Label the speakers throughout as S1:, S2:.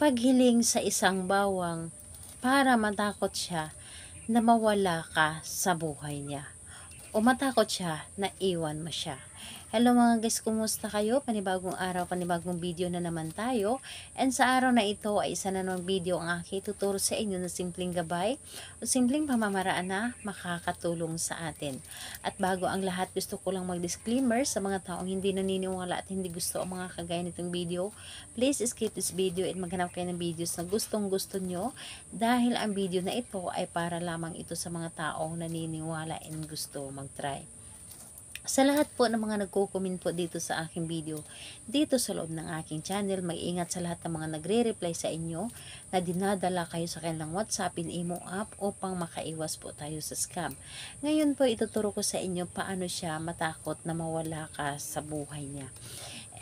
S1: paghiling sa isang bawang para matakot siya na mawala ka sa buhay niya o matakot siya na iwan mo siya. Hello mga guys, kumusta kayo? Panibagong araw, panibagong video na naman tayo. And sa araw na ito ay isa na namang video ang aking tuturo sa inyo na simpleng gabay o simpleng pamamaraan na makakatulong sa atin. At bago ang lahat, gusto ko lang mag-disclaimer sa mga taong hindi naniniwala at hindi gusto ang mga kagaya nitong video. Please skip this video and maghanap kayo ng videos na gustong gusto nyo dahil ang video na ito ay para lamang ito sa mga taong naniniwala and gusto mag-try. Sa lahat po ng mga nagko-comment po dito sa aking video, dito sa loob ng aking channel, mag-ingat sa lahat ng mga nagre-reply sa inyo na dinadala kayo sa kanilang WhatsApp in Imo app upang makaiwas po tayo sa scam. Ngayon po ituturo ko sa inyo paano siya matakot na mawala ka sa buhay niya.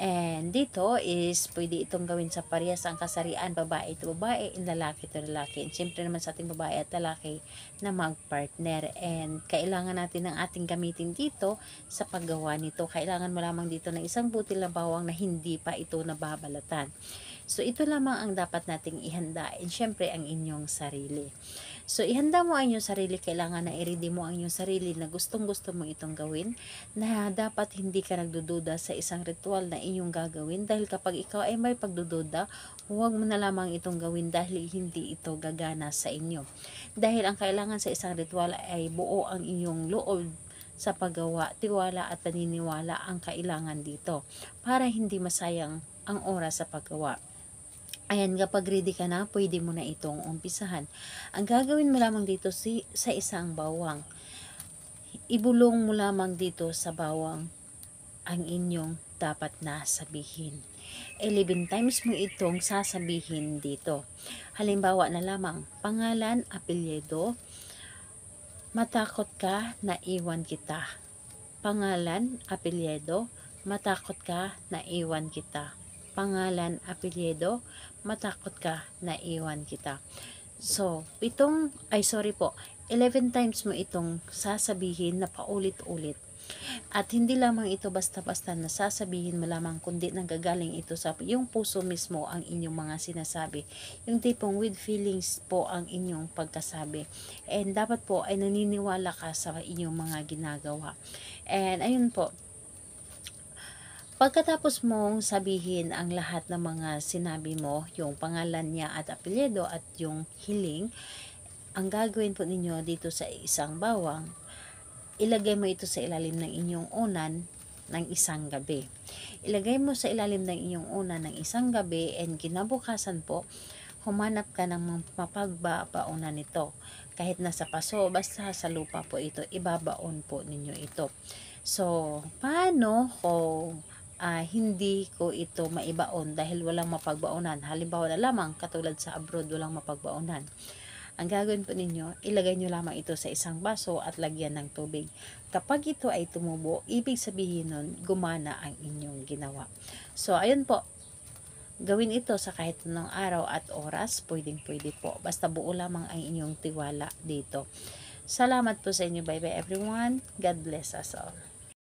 S1: And dito is pwede itong gawin sa parehas ang kasarian, babae ito babae, lalaki ito lalaki. And siyempre naman sa ating babae at lalaki na mag-partner. And kailangan natin ng ating gamitin dito sa paggawa nito. Kailangan mo lamang dito ng isang butil na bawang na hindi pa ito nababalatan. So ito lamang ang dapat nating ihanda. And siyempre ang inyong sarili. So ihanda mo ang inyong sarili, kailangan na i-ready mo ang inyong sarili na gustong gusto mo itong gawin, na dapat hindi ka nagdududa sa isang ritual na inyong gagawin, dahil kapag ikaw ay may pagdududa, huwag mo na lamang itong gawin dahil hindi ito gagana sa inyo. Dahil ang kailangan sa isang ritual ay buo ang inyong loob sa paggawa, tiwala at paniniwala ang kailangan dito para hindi masayang ang oras sa paggawa. Ayan, kapag ready ka na, pwede mo na itong umpisahan. Ang gagawin mo lamang dito sa isang bawang, ibulong mo lamang dito sa bawang ang inyong dapat na sabihin. 11 times mo itong sasabihin dito. Halimbawa na lamang, pangalan, apelyido, matakot ka na iwan kita. Pangalan, apelyido, matakot ka na iwan kita. Pangalan, apelyido, matakot ka na iwan kita. So, 11 times mo itong sasabihin na paulit-ulit. At hindi lamang ito basta-basta na sasabihin mo lamang, kundi nanggagaling ito sa yung puso mismo ang inyong mga sinasabi. Yung tipong with feelings po ang inyong pagkasabi. And dapat po ay naniniwala ka sa inyong mga ginagawa. And ayun po, pagkatapos mong sabihin ang lahat ng mga sinabi mo, yung pangalan niya at apelyido at yung hiling, ang gagawin po ninyo dito sa isang bawang, ilagay mo ito sa ilalim ng inyong unan ng isang gabi. Ilagay mo sa ilalim ng inyong unan ng isang gabi, and kinabukasan po, humanap ka ng mapagbabaonan nito. Kahit nasa paso, basta sa lupa po ito, ibabaon po ninyo ito. So, paano kung hindi ko ito maibaon dahil walang mapagbaonan? Halimbawa na lamang, katulad sa abroad, walang mapagbaonan. Ang gagawin po ninyo, ilagay nyo lamang ito sa isang baso at lagyan ng tubig. Kapag ito ay tumubo, ibig sabihin nun, gumana ang inyong ginawa. So, ayun po. Gawin ito sa kahit anong araw at oras, pwedeng-pwede po. Basta buo lamang ang inyong tiwala dito. Salamat po sa inyo. Bye-bye everyone. God bless us all.